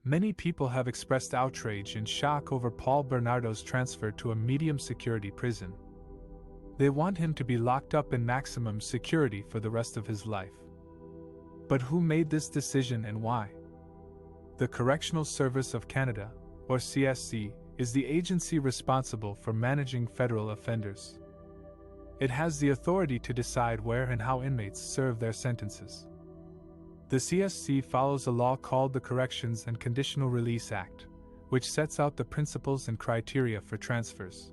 Many people have expressed outrage and shock over Paul Bernardo's transfer to a medium-security prison. They want him to be locked up in maximum security for the rest of his life. But who made this decision and why? The Correctional Service of Canada, or CSC, is the agency responsible for managing federal offenders. It has the authority to decide where and how inmates serve their sentences. The CSC follows a law called the Corrections and Conditional Release Act, which sets out the principles and criteria for transfers.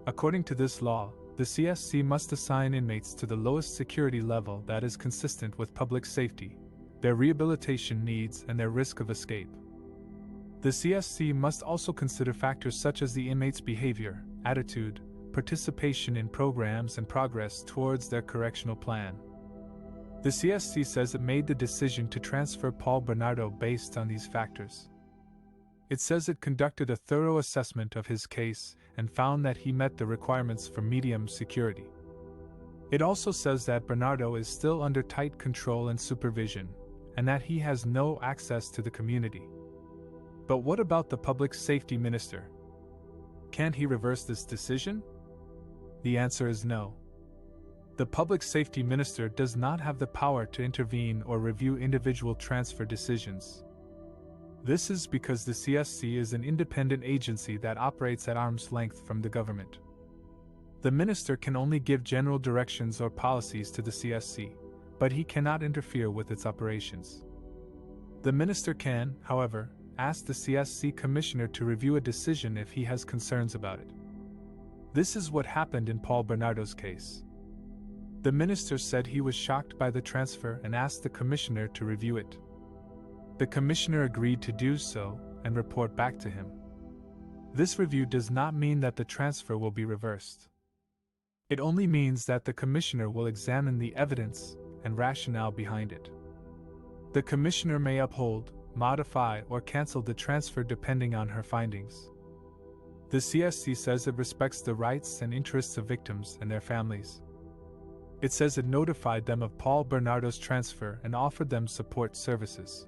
According to this law, the CSC must assign inmates to the lowest security level that is consistent with public safety, their rehabilitation needs, and their risk of escape. The CSC must also consider factors such as the inmate's behavior, attitude, participation in programs, and progress towards their correctional plan. The CSC says it made the decision to transfer Paul Bernardo based on these factors. It says it conducted a thorough assessment of his case and found that he met the requirements for medium security. It also says that Bernardo is still under tight control and supervision, and that he has no access to the community. But what about the public safety minister? Can't he reverse this decision? The answer is no. The public safety minister does not have the power to intervene or review individual transfer decisions. This is because the CSC is an independent agency that operates at arm's length from the government. The minister can only give general directions or policies to the CSC, but he cannot interfere with its operations. The minister can, however, ask the CSC commissioner to review a decision if he has concerns about it. This is what happened in Paul Bernardo's case. The minister said he was shocked by the transfer and asked the commissioner to review it. The commissioner agreed to do so and report back to him. This review does not mean that the transfer will be reversed. It only means that the commissioner will examine the evidence and rationale behind it. The commissioner may uphold, modify, or cancel the transfer depending on her findings. The CSC says it respects the rights and interests of victims and their families. It says it notified them of Paul Bernardo's transfer and offered them support services.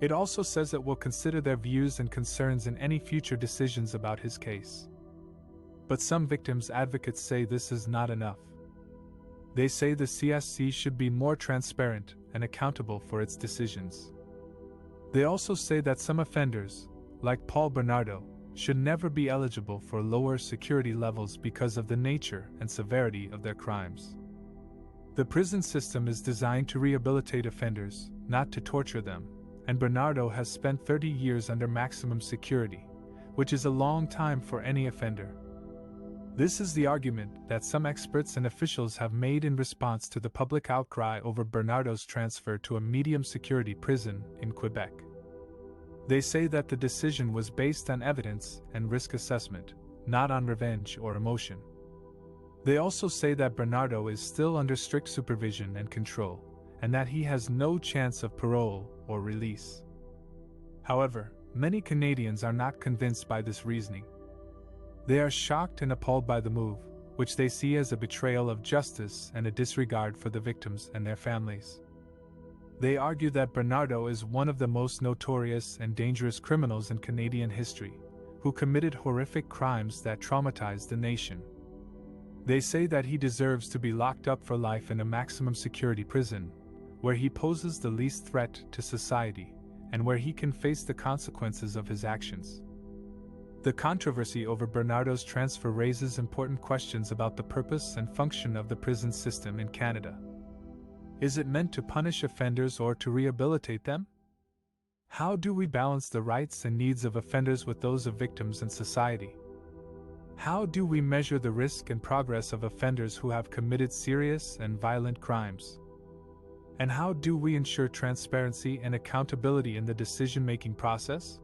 It also says it will consider their views and concerns in any future decisions about his case. But some victims' advocates say this is not enough. They say the CSC should be more transparent and accountable for its decisions. They also say that some offenders, like Paul Bernardo, should never be eligible for lower security levels because of the nature and severity of their crimes. The prison system is designed to rehabilitate offenders, not to torture them, and Bernardo has spent 30 years under maximum security, which is a long time for any offender. This is the argument that some experts and officials have made in response to the public outcry over Bernardo's transfer to a medium security prison in Quebec. They say that the decision was based on evidence and risk assessment, not on revenge or emotion. They also say that Bernardo is still under strict supervision and control, and that he has no chance of parole or release. However, many Canadians are not convinced by this reasoning. They are shocked and appalled by the move, which they see as a betrayal of justice and a disregard for the victims and their families. They argue that Bernardo is one of the most notorious and dangerous criminals in Canadian history, who committed horrific crimes that traumatized the nation. They say that he deserves to be locked up for life in a maximum security prison, where he poses the least threat to society, and where he can face the consequences of his actions. The controversy over Bernardo's transfer raises important questions about the purpose and function of the prison system in Canada. Is it meant to punish offenders or to rehabilitate them? How do we balance the rights and needs of offenders with those of victims and society? How do we measure the risk and progress of offenders who have committed serious and violent crimes? And how do we ensure transparency and accountability in the decision-making process?